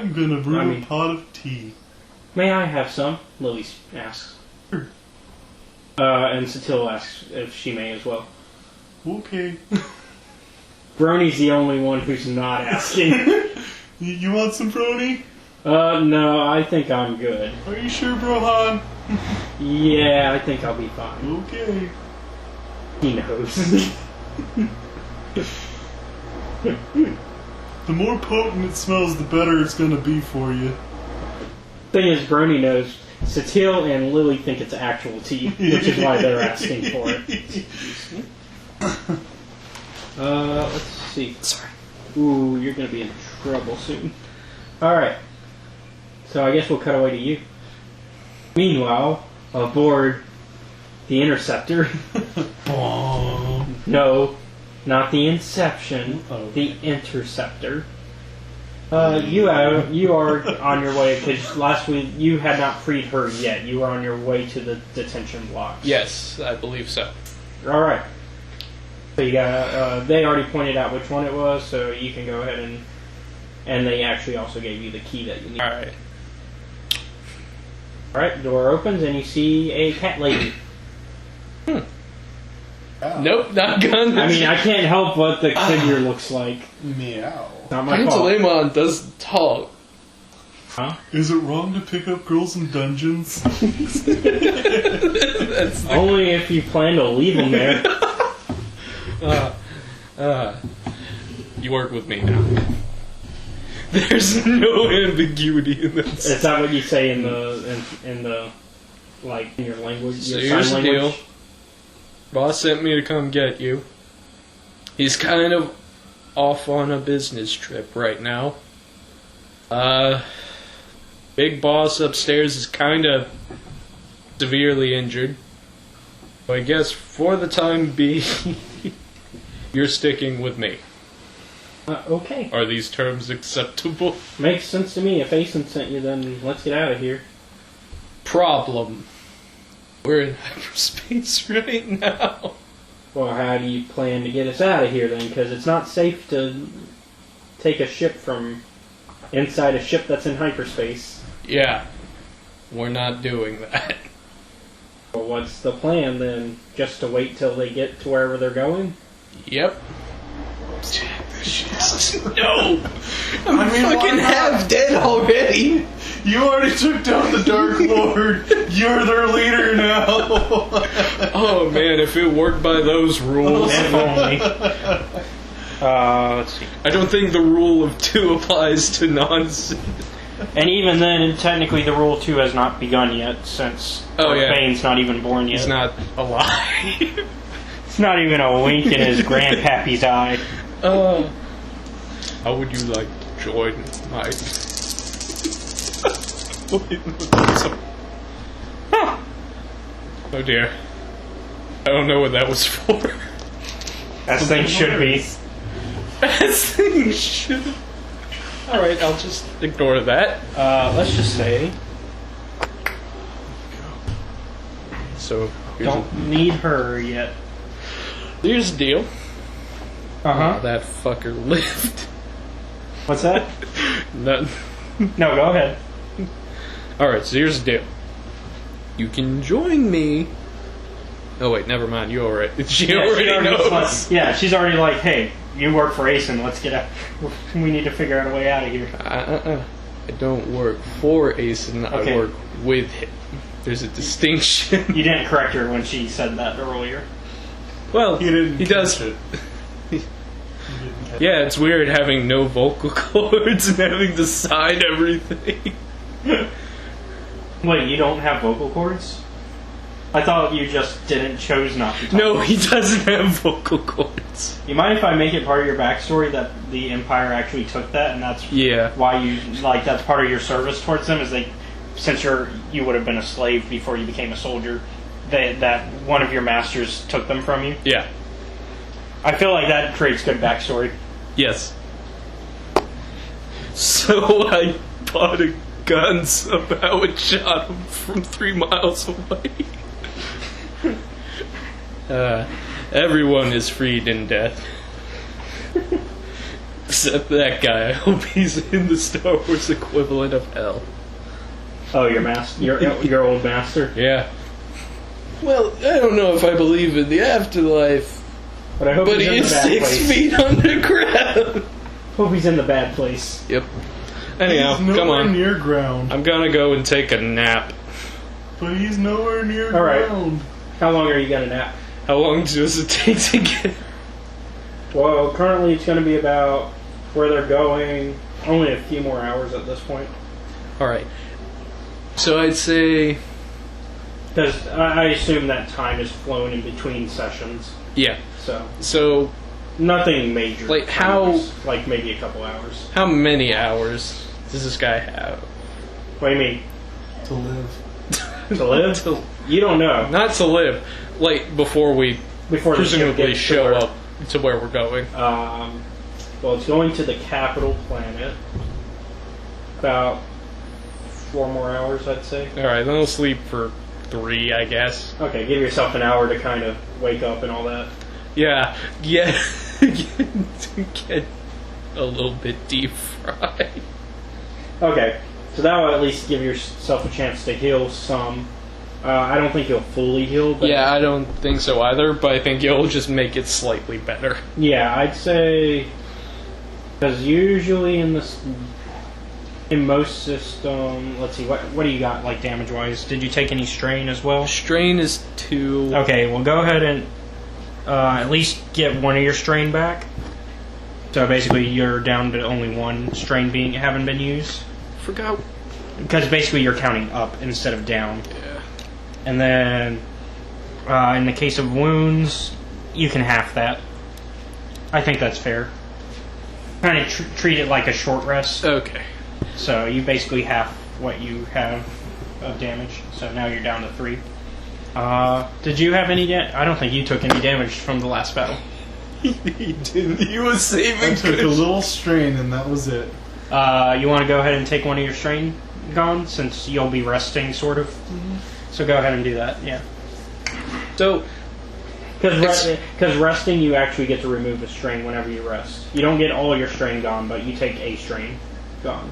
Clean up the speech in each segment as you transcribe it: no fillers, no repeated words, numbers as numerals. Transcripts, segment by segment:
I'm gonna brew a pot of tea. May I have some? Lily asks. Sure. And Satil asks if she may as well. Okay. Brony's the only one who's not asking. You want some brony? No, I think I'm good. Are you sure, Brohan? Yeah, I think I'll be fine. Okay. He knows. The more potent it smells, the better it's gonna be for you. Thing is, Brony knows. Satil and Lily think it's actual tea, which is why they're asking for it. Let's see. Sorry. Ooh, you're gonna be in trouble soon. Alright. So I guess we'll cut away to you. Meanwhile, aboard the Interceptor. No, not the Inception. The Interceptor. You are on your way, because last week you had not freed her yet. You were on your way to the detention blocks. Yes, I believe so. Alright. So you got, they already pointed out which one it was, so you can go ahead and they actually also gave you the key that you need. Alright. Alright, door opens and you see a cat lady. Nope, not gun. I mean, I can't help what the figure looks like. Meow. Not my fault. Pantaleimon does talk. Huh? Is it wrong to pick up girls in dungeons? Only if you plan to leave them there. You work with me now. There's no ambiguity in this. Is that what you say in the like in your language? So your here's sign the language? deal. Boss sent me to come get you. He's kind of off on a business trip right now. Big boss upstairs is kind of severely injured. So I guess for the time being, you're sticking with me. Okay. Are these terms acceptable? Makes sense to me. If Asen sent you, then let's get out of here. Problem. We're in hyperspace right now. Well, how do you plan to get us out of here then? Because it's not safe to take a ship from inside a ship that's in hyperspace. Yeah. We're not doing that. Well, what's the plan then? Just to wait till they get to wherever they're going? Yep. No! I'm fucking half dead already! You already took down the Dark Lord. You're their leader now. Oh man, if it worked by those rules. If only. Let's see. I don't think the rule of 2 applies to nonsense. And even then, technically the Rule 2 has not begun yet, since Bane's not even born yet. He's not alive. It's not even a wink in his grandpappy's eye. How would you like to join my... Oh dear. I don't know what that was for. As things should be. As things should. Alright, I'll just ignore that. Let's just say... So, Don't need her yet. here's the deal. Uh-huh. That fucker lived. What's that? Nothing. No, go ahead. Alright, so here's the deal. You can join me. Oh wait, never mind, you already. She already knows. She's already like, hey, you work for Asen, let's get out. We need to figure out a way out of here. I don't work for Asen, Okay. I work with him. There's a distinction. You didn't correct her when she said that earlier. Well, He does. it. Yeah, it's weird having no vocal cords and having to sign everything. Wait, you don't have vocal cords? I thought you just chose not to talk. No, he doesn't have vocal cords. You mind if I make it part of your backstory that the Empire actually took that, and that's why you, like, that's part of your service towards them, is since you would have been a slave before you became a soldier, that one of your masters took them from you? Yeah. I feel like that creates good backstory. Yes. So I bought a gun somehow and shot him from 3 miles away. Everyone is freed in death. Except that guy. I hope he's in the Star Wars equivalent of hell. Oh, your old master? Yeah. Well, I don't know if I believe in the afterlife, but I hope but he's he in is the bad 6 place. feet underground. Hope he's in the bad place. Yep. Anyhow, he's come nowhere on. near ground. I'm gonna go and take a nap. But he's nowhere near All right. ground. How long are you gonna nap? How long does it take to get... Well, currently it's going to be about where they're going. Only a few more hours at this point. Alright. So I'd say... Because I assume that time is flown in between sessions. Yeah. So... Nothing major. Like, how... Like, maybe a couple hours. How many hours does this guy have? What do you mean? To live. To live? You don't know. Not to live. Like, before the ship presumably gets show to up to where we're going. Well, it's going to the capital planet. About 4 more hours, I'd say. Alright, then I'll sleep for 3, I guess. Okay, give yourself an hour to kind of wake up and all that. Yeah. To get a little bit deep fried. Okay, so that will at least give yourself a chance to heal some. I don't think you'll fully heal, but... Yeah, I don't think so either, but I think it'll just make it slightly better. Yeah, I'd say... Because usually in most systems... Let's see, what do you got, like, damage-wise? Did you take any strain as well? Strain is 2. Okay, well, go ahead and at least get one of your strain back. So basically, you're down to only 1 strain having been used. Forgot. Because basically, you're counting up instead of down. Yeah. And then, in the case of wounds, you can half that. I think that's fair. Kind of treat it like a short rest. Okay. So you basically half what you have of damage. So now you're down to 3. Did you have any I don't think you took any damage from the last battle. He didn't. He was saving. I took a little strain and that was it. You want to go ahead and take one of your strain gone, since you'll be resting, sort of? Mm-hmm. So go ahead and do that, yeah. So, because resting, you actually get to remove a strain whenever you rest. You don't get all your strain gone, but you take a strain gone.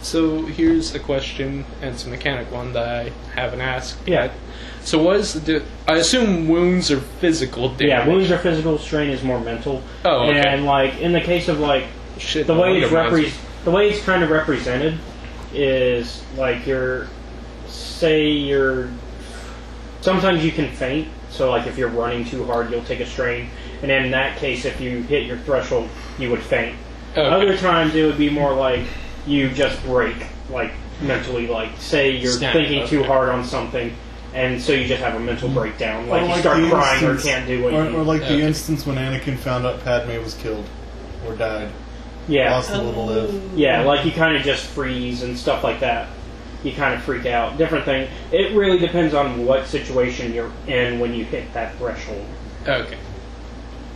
So here's a question, and it's a mechanic one that I haven't asked. Yeah. So what is I assume wounds are physical damage. Yeah, wounds are physical, strain is more mental. Oh, okay. And like in the case of like Shit, the way it's kind of represented is like sometimes you can faint. So like if you're running too hard, you'll take a strain, and in that case, if you hit your threshold, you would faint. Okay. Other times it would be more like you just break, like mentally, like say you're thinking too hard on something, and so you just have a mental breakdown, like you start crying or can't do what you need. Or like the instance when Anakin found out Padme was killed or died. Yeah. Lost a little live. Yeah, like you kind of just freeze and stuff like that. You kind of freak out. Different thing. It really depends on what situation you're in when you hit that threshold. Okay.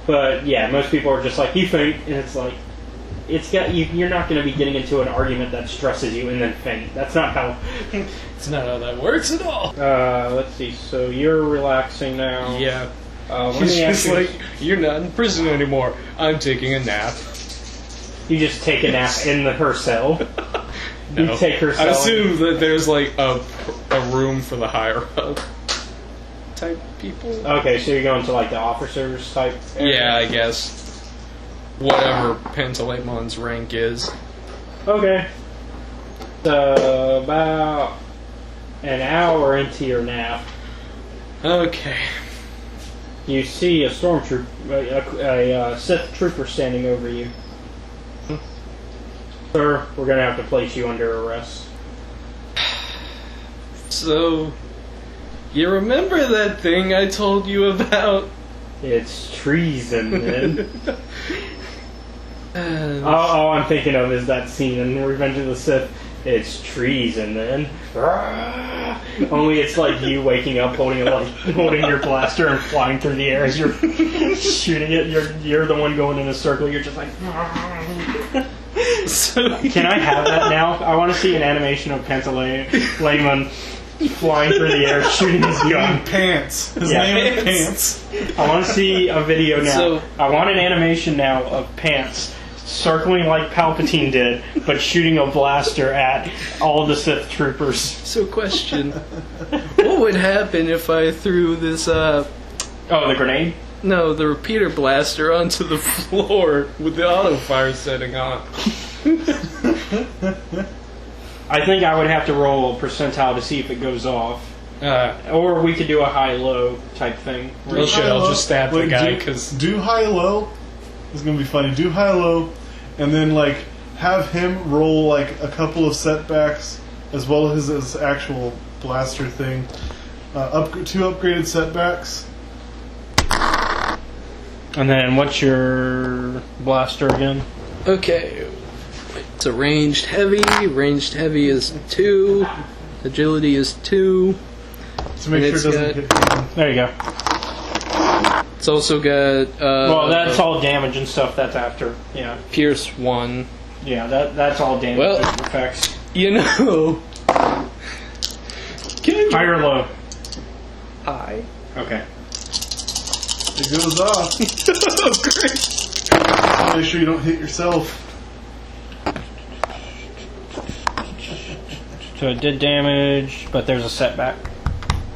But yeah, most people are just like, you faint, and it's like, you're not going to be getting into an argument that stresses you and then faint. That's not how. It's not how that works at all. Let's see. So you're relaxing now. Yeah. He's just like, you're not in prison anymore. I'm taking a nap. You just take a nap in her cell. No. You take her cell. I assume that there's like a room for the higher up type people. Okay, so you're going to like the officers type area? Yeah, I guess. Whatever Pantalemon's rank is. Okay. So, about an hour into your nap, Okay. you see a stormtrooper, a Sith trooper standing over you. Sir, we're going to have to place you under arrest. So, you remember that thing I told you about? It's treason, man. All I'm thinking of is that scene in Revenge of the Sith. It's treason, man. Only it's like you waking up holding your blaster and flying through the air as you're shooting it. You're the one going in a circle. You're just like. So, Can I have that now? I want to see an animation of Pantaleon flying through the air, shooting his gun. Pants. His Yeah. name is Pants. I want to see a video now. So- I want an animation now of Pants circling like Palpatine did, but shooting a blaster at all the Sith troopers. So, question: what would happen if I threw this? Oh, the grenade? No, the repeater blaster onto the floor with the auto fire setting on. I think I would have to roll a percentile to see if it goes off. Or we could do a high-low type thing. Well, shit, I'll just stab the guy, because... Do high-low. It's going to be funny. Do high-low, and then, like, have him roll, like, a couple of setbacks, as well as his actual blaster thing. 2 upgraded setbacks. And then what's your blaster again? Okay. It's a ranged heavy. Ranged heavy is 2. Agility is 2. To make sure it doesn't hit him. There you go. It's also got... well, that's all damage and stuff. That's after. Yeah. Pierce 1. Yeah, that's all damage effects. You know... High or low? High. Okay. It goes off. Oh, great. Make sure you don't hit yourself. So it did damage, but there's a setback.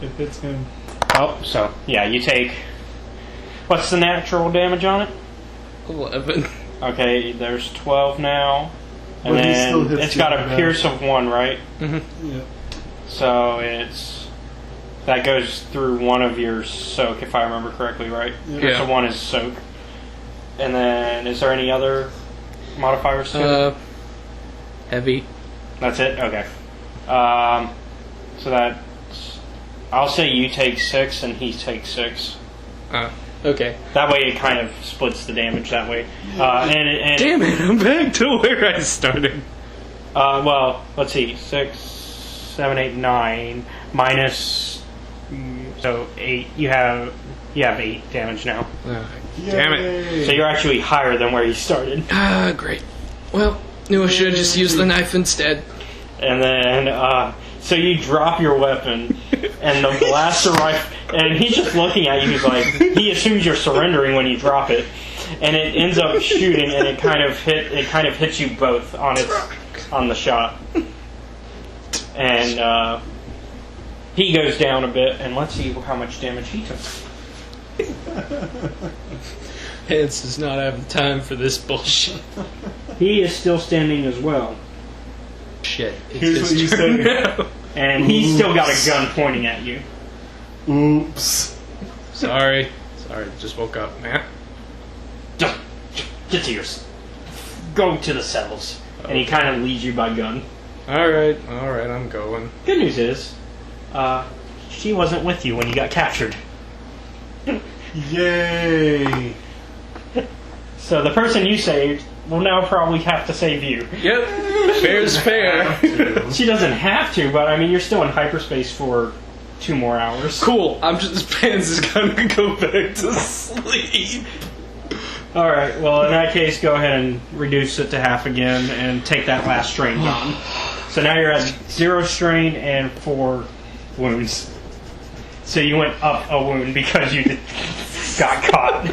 It hits him. Oh, so, yeah, you take... What's the natural damage on it? 11. Okay, there's 12 now. And But he still then hits it's you got a with pierce of 1, right? Mm-hmm. Yeah. So it's... That goes through one of your soak, if I remember correctly, right? Yeah. So 1 is soak. And then, is there any other modifiers to it? Heavy. That's it? Okay. So that's... I'll say you take 6 and he takes 6. Okay. That way it kind of splits the damage that way. And Damn it, I'm back to where I started. well, let's see. 6, 7, 8, 9 minus... So 8. You have 8 damage now. Damn it. So you're actually higher than where you started. Great. Well, knew I should have just used the knife instead. And then, so you drop your weapon, and the blaster rifle, and he's just looking at you. He's like, he assumes you're surrendering when you drop it, and it ends up shooting, and it kind of hits you both on the shot, and he goes down a bit, and let's see how much damage he took. Pants does not have the time for this bullshit. He is still standing as well. Shit. Here's what you say. And he's still got a gun pointing at you. Oops. Sorry, just woke up, man. Get to yours. Go to the cells. Okay. And he kind of leads you by gun. Alright, I'm going. Good news is, she wasn't with you when you got captured. Yay! So the person you saved will now probably have to save you. Yep, fair's fair. She doesn't have to, but I mean, you're still in hyperspace for 2 more hours. Cool, Pants is gonna go back to sleep. Alright, well in that case, go ahead and reduce it to half again and take that last strain gone. So now you're at 0 strain and 4 wounds. So you went up a wound because you got caught.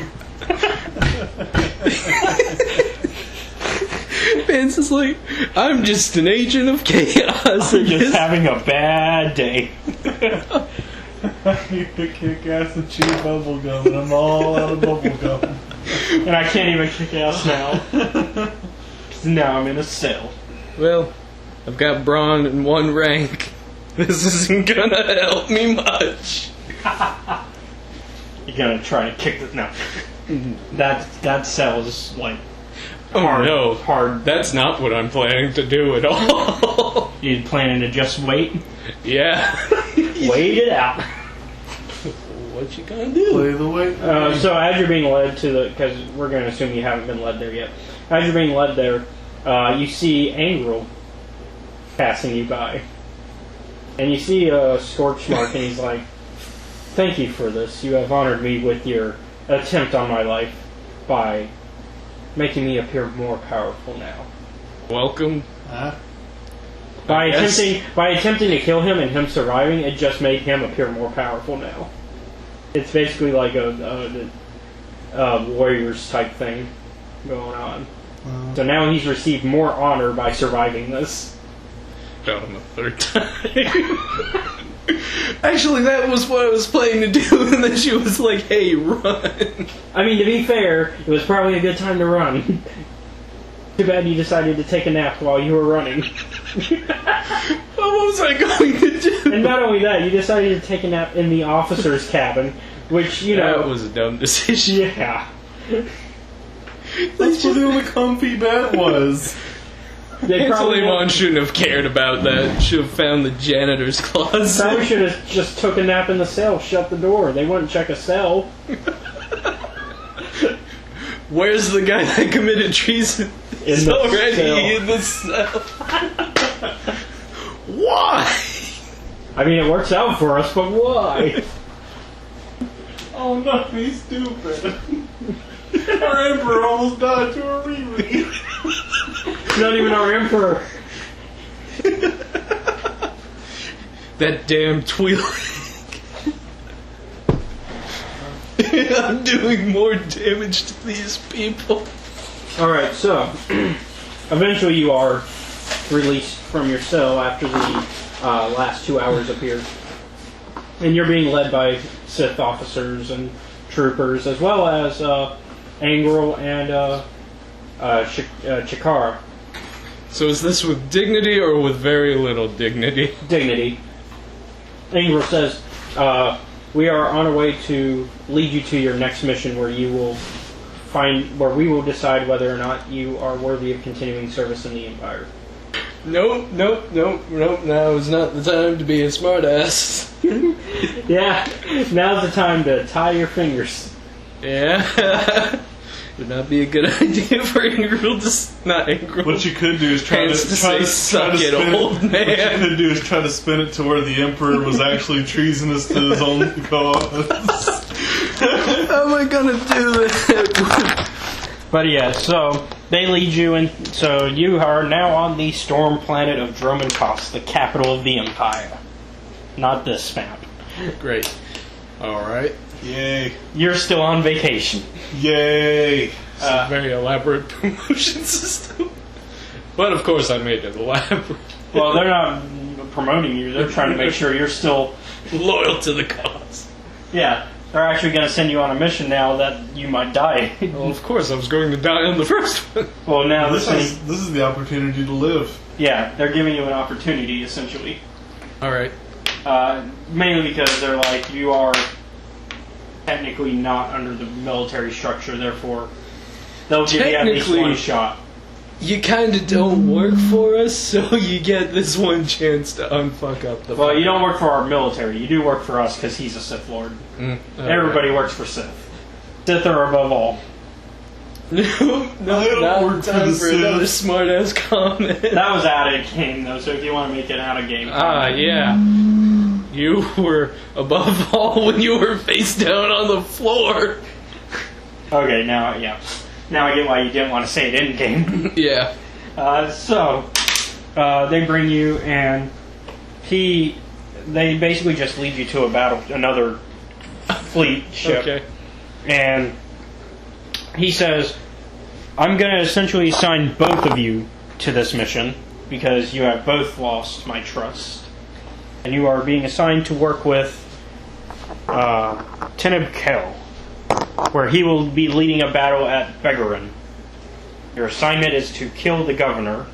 Pants is like, I'm just an agent of chaos. I'm just having a bad day. I need to kick ass and chew bubble gum, and I'm all out of bubble gum. And I can't even kick ass now. 'Cause now I'm in a cell. Well, I've got brawn in 1 rank. This isn't gonna help me much. You're gonna try to kick the... No. That cell is like... Hard, no. Hard. That's not what I'm planning to do at all. You planning to just wait? Yeah. Wait it out. What you gonna do? Play the wait. So as you're being led to the... Because we're going to assume you haven't been led there yet. As you're being led there, you see Angrel passing you by. And you see a scorch mark, and he's like, "Thank you for this. You have honored me with your attempt on my life by making me appear more powerful now." Welcome. By attempting to kill him and him surviving, it just made him appear more powerful now. It's basically like a Warriors type thing going on. So now he's received more honor by surviving this. Got him a third time. Actually, that was what I was planning to do, and then she was like, hey, run. I mean, to be fair, it was probably a good time to run. Too bad you decided to take a nap while you were running. What was I going to do? And not only that, you decided to take a nap in the officer's cabin, which, you know... That was a dumb decision. Yeah. That's where the only comfy bed was. Angelimon shouldn't have cared about that. Should have found the janitor's closet. Probably should have just took a nap in the cell, shut the door. They wouldn't check a cell. Where's the guy that committed treason? He's already in the cell. Why? I mean, it works out for us, but why? Oh no, he's stupid. Our emperor almost died to a Riri. Not even our emperor. That damn Twi'lek. I'm doing more damage to these people. Alright, so eventually you are released from your cell after the last 2 hours up here. And you're being led by Sith officers and troopers, as well as Angrel and Chikara. So is this with dignity or with very little dignity? Dignity. Angrel says, we are on our way to lead you to your next mission, where we will decide whether or not you are worthy of continuing service in the Empire. Nope, now is not the time to be a smartass. Yeah, now's the time to tie your fingers. Yeah. Would not be a good idea for Ingram to... Not Ingram. What you could do is try to spin it to where the Emperor was actually treasonous to his own cause. How am I gonna do that? But yeah, so they lead you, and so you are now on the storm planet of Dromenkos, the capital of the Empire. Not this map. Great. Alright. Yay. You're still on vacation. Yay. It's a very elaborate promotion system. But of course I made it elaborate. Well, they're not promoting you. They're trying to make sure you're still loyal to the cause. Yeah. They're actually going to send you on a mission now that you might die. Well, of course I was going to die on the first one. Well, now this is the opportunity to live. Yeah, they're giving you an opportunity, essentially. Alright. Mainly because they're like, you are technically not under the military structure, therefore they'll give you at least one shot. You kind of don't work for us, so you get this one chance to unfuck up the... Well, you don't work for our military. You do work for us because he's a Sith Lord. Everybody works for Sith. Sith are above all. No, not work for another smart-ass comment. That was out of game, though, so if you want to make it out of game... yeah. You were above all when you were face down on the floor. Okay, now, yeah. Now I get why you didn't want to say it in game. Yeah. So, they bring you, and they basically just lead you to another fleet ship. Okay. And he says, I'm going to essentially assign both of you to this mission, because you have both lost my trust. And you are being assigned to work with Teneb, where he will be leading a battle at Begeren. Your assignment is to kill the governor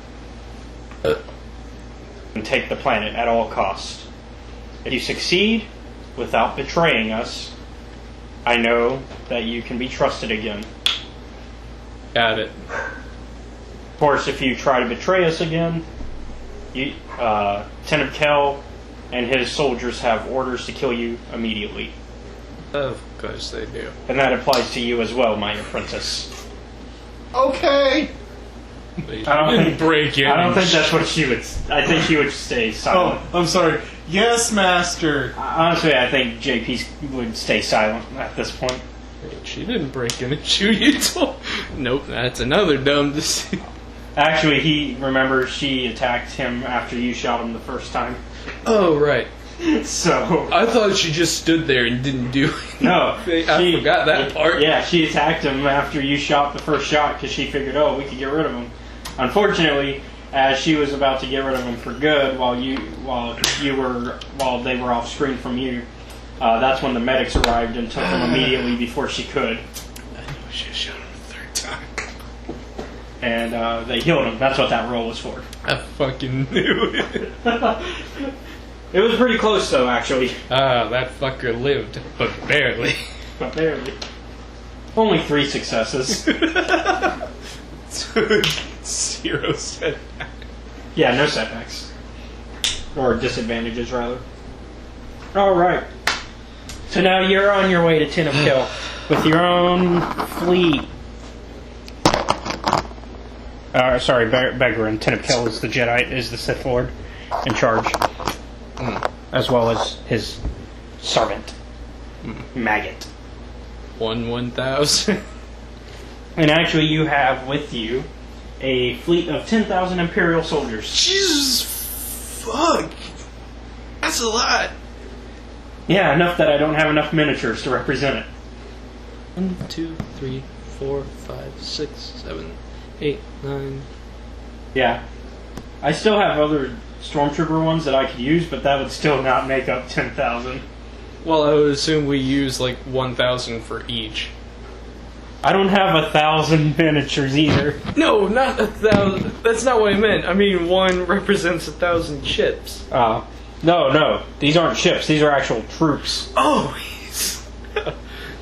and take the planet at all costs. If you succeed without betraying us, I know that you can be trusted again. Got it. Of course, if you try to betray us again, Teneb and his soldiers have orders to kill you immediately. Of course they do. And that applies to you as well, my apprentice. Okay. I don't think that's what she would... I think she would stay silent. Oh, I'm sorry. Yes, master. Honestly, I think JP would stay silent at this point. She didn't break in and shoot you. Nope, that's another dumb decision. Actually, he remembers she attacked him after you shot him the first time. Oh, right. So I thought she just stood there and didn't do anything. no, I forgot that part. Yeah, she attacked him after you shot the first shot because she figured, oh, we could get rid of him. Unfortunately, as she was about to get rid of him for good, while they were off screen from you, that's when the medics arrived and took him immediately before she could. I knew I should have shot him the third time. And they healed him. That's what that roll was for. I fucking knew it. It was pretty close, though, actually. That fucker lived, but barely. But barely. Only 3 successes. 0 setback. Yeah, no setbacks. Or disadvantages, rather. Alright. So now you're on your way to Teneb Kill with your own fleet. Sorry, Begeren. Teneb Kill is the Jedi, is the Sith Lord in charge. As well as his servant, Maggot. 1,000. And actually, you have with you a fleet of 10,000 Imperial soldiers. Jesus fuck. That's a lot. Yeah, enough that I don't have enough miniatures to represent it. 1, 2, 3, 4, 5, 6, 7, 8, 9. Yeah. I still have other Stormtrooper ones that I could use, but that would still not make up 10,000. Well, I would assume we use like 1,000 for each. I don't have 1,000 miniatures either. No, not 1,000. That's not what I meant. I mean, one represents 1,000 ships. No. These aren't ships. These are actual troops. Oh,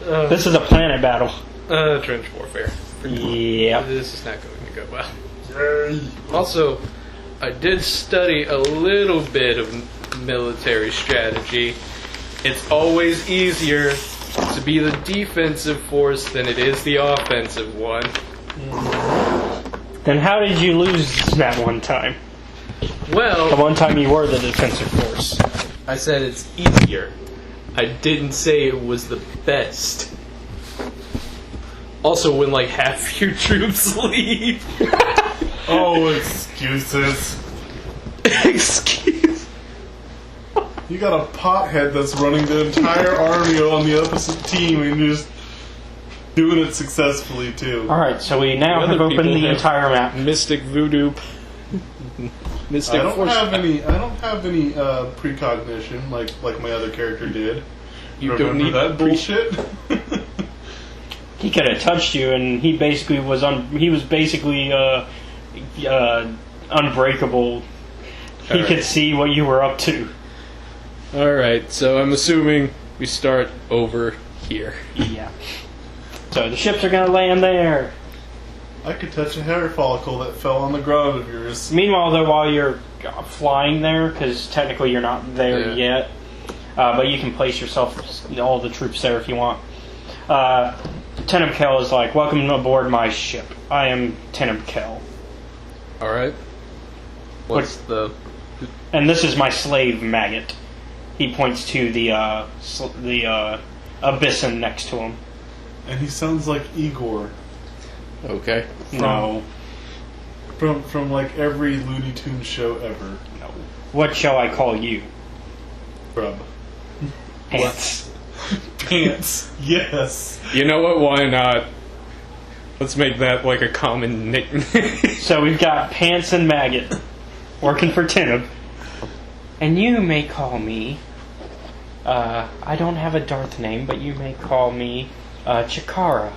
this is a planet battle. Trench warfare. Yeah. This is not going to go well. Also, I did study a little bit of military strategy. It's always easier to be the defensive force than it is the offensive one. Then how did you lose that one time? Well, The one time you were the defensive force. I said it's easier. I didn't say it was the best. Also, when like half your troops leave. Oh, excuses. Excuse. You got a pothead that's running the entire army on the opposite team and you're just doing it successfully too. Alright, so we now have opened the entire map. Mystic voodoo. Mystic I don't force. have any precognition like my other character did. You Remember don't need that bullshit? He could have touched you, and he basically was basically unbreakable. He could see what you were up to. Alright, so I'm assuming we start over here. Yeah. So the ships are gonna land there. I could touch a hair follicle that fell on the ground of yours. Meanwhile, though, while you're flying there, because technically you're not there yet, but you can place all the troops there if you want. Teneb Kill is like, welcome aboard my ship. I am Teneb Kill. Alright. What's the... And this is my slave, Maggot. He points to the Abyssin next to him. And he sounds like Igor. Okay. No. From like every Looney Tunes show ever. No. What shall I call you? Grub. Pants. Pants. Yes. You know what? Why not? Let's make that like a common nickname. So we've got Pants and Maggot working for Teneb. And you may call me... I don't have a Darth name, but you may call me Chikara.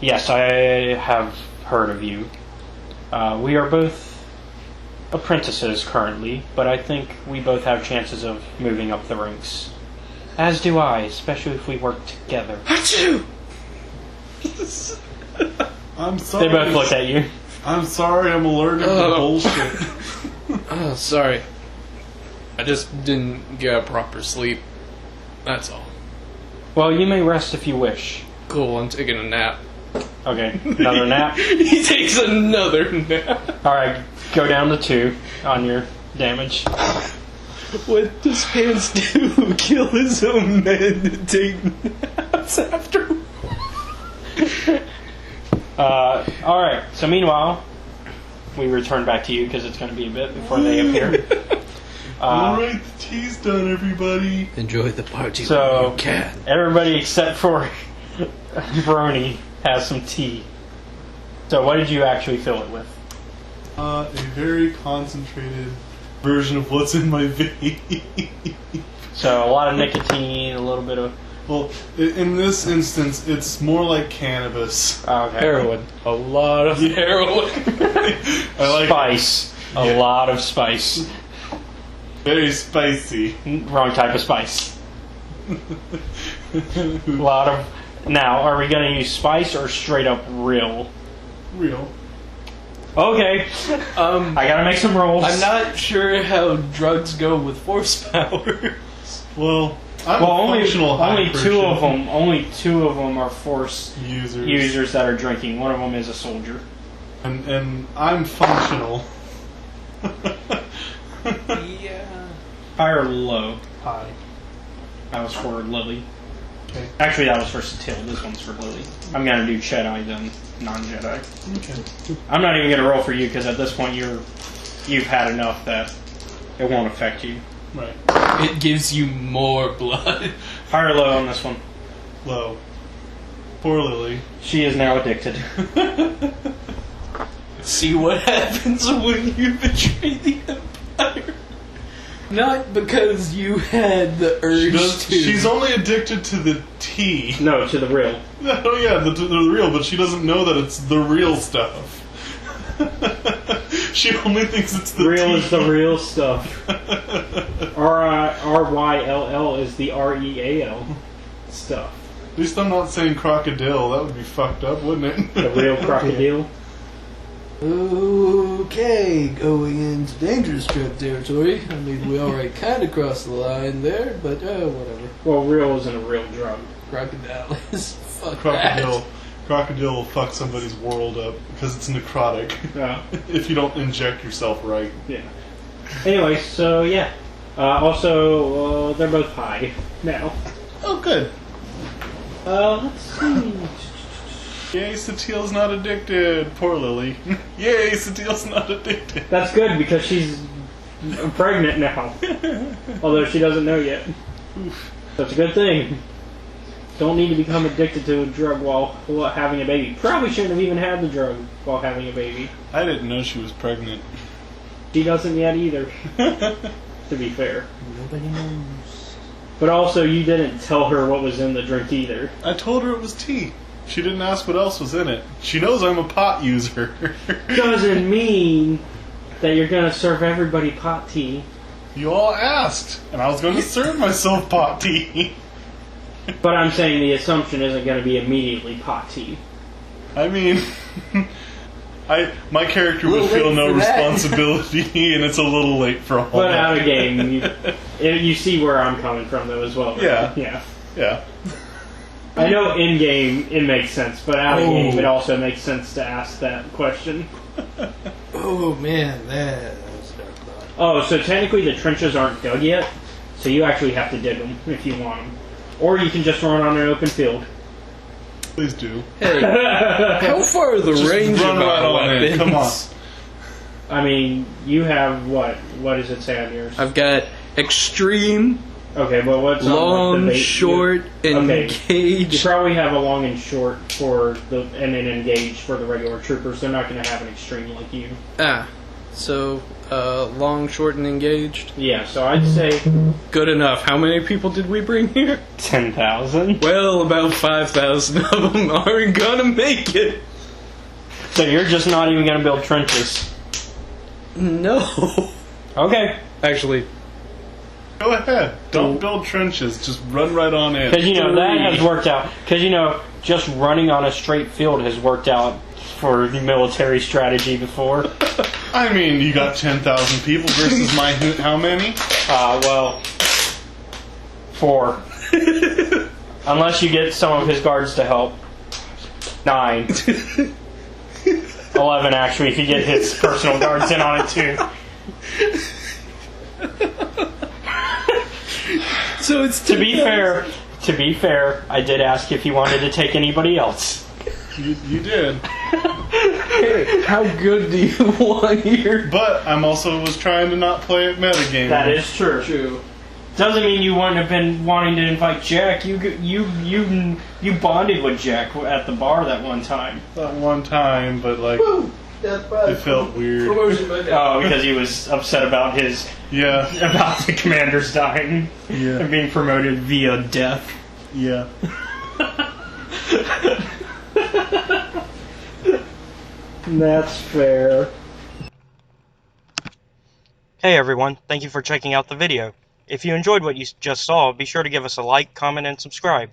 Yes, I have heard of you. We are both apprentices currently, but I think we both have chances of moving up the ranks. As do I, especially if we work together. Achoo! I'm sorry. They both look at you. I'm sorry, I'm allergic to bullshit. Oh, sorry. I just didn't get a proper sleep. That's all. Well, you may rest if you wish. Cool, I'm taking a nap. Okay, another nap. He takes another nap. Alright, go down to 2 on your damage. What does Pants do? Kill his own men to take naps after? Alright, so meanwhile, we return back to you because it's going to be a bit before they appear. Alright, the tea's done, everybody. Enjoy the party So, when you can. everybody except for Brony has some tea. So what did you actually fill it with? A very concentrated version of what's in my vape. So a lot of nicotine, a little bit of... Well, in this instance, it's more like cannabis. Okay. Heroin. A lot of heroin. I like Spice. A lot of spice. very spicy. Wrong type of spice. A lot of... Now, are we going to use spice or straight up real? Real. Okay. I gotta make some rolls. I'm not sure how drugs go with force power. Well, I'm a functional only high two person. of them. Only two of them are force users that are drinking. One of them is a soldier. and I'm functional. Yeah. High or low? Hi. That was for Lily. Okay. Actually, that was for Satil. This one's for Lily. I'm gonna do Jedi then non-Jedi. Okay. I'm not even gonna roll for you because at this point you've had enough that it won't affect you. Right. It gives you more blood. High or low on this one? Low. Poor Lily. She is now addicted. See what happens when you betray the Empire. Not because you had the urge to. She's only addicted to the tea. No, to the real. Oh yeah, the real, but she doesn't know that it's the real stuff. She only thinks it's the Real tea. is the real stuff. RYLL is the REAL stuff. At least I'm not saying crocodile. That would be fucked up, wouldn't it? The real crocodile. Okay, going into dangerous strip territory. I mean, we already kind of crossed the line there, but whatever. Well, real isn't a real drug. Crocodile is fuck Crocodile. that. Crocodile will fuck somebody's world up because it's necrotic. Yeah. If you don't inject yourself right. Yeah. Anyway, so yeah. Also, they're both high now. Oh, good. Let's see. Yay, Satil's not addicted. Poor Lily. Yay, Satil's not addicted. That's good because she's pregnant now. Although she doesn't know yet. That's a good thing. Don't need to become addicted to a drug while having a baby. Probably shouldn't have even had the drug while having a baby. I didn't know she was pregnant. She doesn't yet either. To be fair. Nobody knows. But also, you didn't tell her what was in the drink either. I told her it was tea. She didn't ask what else was in it. She knows I'm a pot user. Doesn't mean that you're gonna serve everybody pot tea. You all asked, and I was going to serve myself pot tea. But I'm saying the assumption isn't gonna be immediately pot tea. I mean, my character would feel no responsibility, and it's a little late for all But that. out of game, you see where I'm coming from though as well. Right? Yeah. Yeah. Yeah. I know in game it makes sense, but out of game it also makes sense to ask that question. Oh man, that was a dark thought. Oh, so technically the trenches aren't dug yet, so you actually have to dig them if you want them. Or you can just run on an open field. Please do. Hey, how far are the Just range run of right our on in. weapons? Come on. I mean, you have what? What does it say on yours? I've got extreme, Okay, well, what's on, long, like, the short, You engage. probably have a long and short and an engage for the regular troopers. They're not going to have an extreme like you. So long, short, and engaged. Yeah, so I'd say Good enough. How many people did we bring here? 10,000. Well, about 5,000 of them aren't gonna make it. So you're just not even going to build trenches. No. Okay. Actually, Go ahead. Don't build trenches. Just run right on in. Because, that has worked out. Because, just running on a straight field has worked out for military strategy before. I mean, you got 10,000 people versus my how many? 4. Unless you get some of his guards to help. 9. 11, actually, if you get his personal guards in on it, too. so it's To be fair, I did ask if he wanted to take anybody else. You did. Hey, how good do you want here? But I'm also was trying to not play it metagame. That is true. True. Doesn't mean you wouldn't have been wanting to invite Jack. You bonded with Jack at the bar that one time. That one time, but like it felt weird. Oh, because he was upset about his about the commanders dying and being promoted via death. Yeah. That's fair. Hey everyone, thank you for checking out the video. If you enjoyed what you just saw, be sure to give us a like, comment, and subscribe.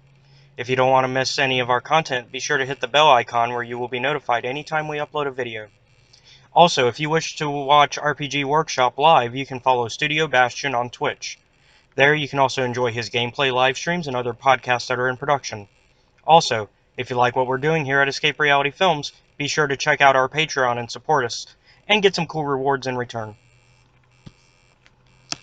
If you don't want to miss any of our content, be sure to hit the bell icon where you will be notified anytime we upload a video. Also, if you wish to watch RPG Workshop live, you can follow Studio Bastion on Twitch. There you can also enjoy his gameplay live streams and other podcasts that are in production. Also, if you like what we're doing here at Escape Reality Films, be sure to check out our Patreon and support us, and get some cool rewards in return.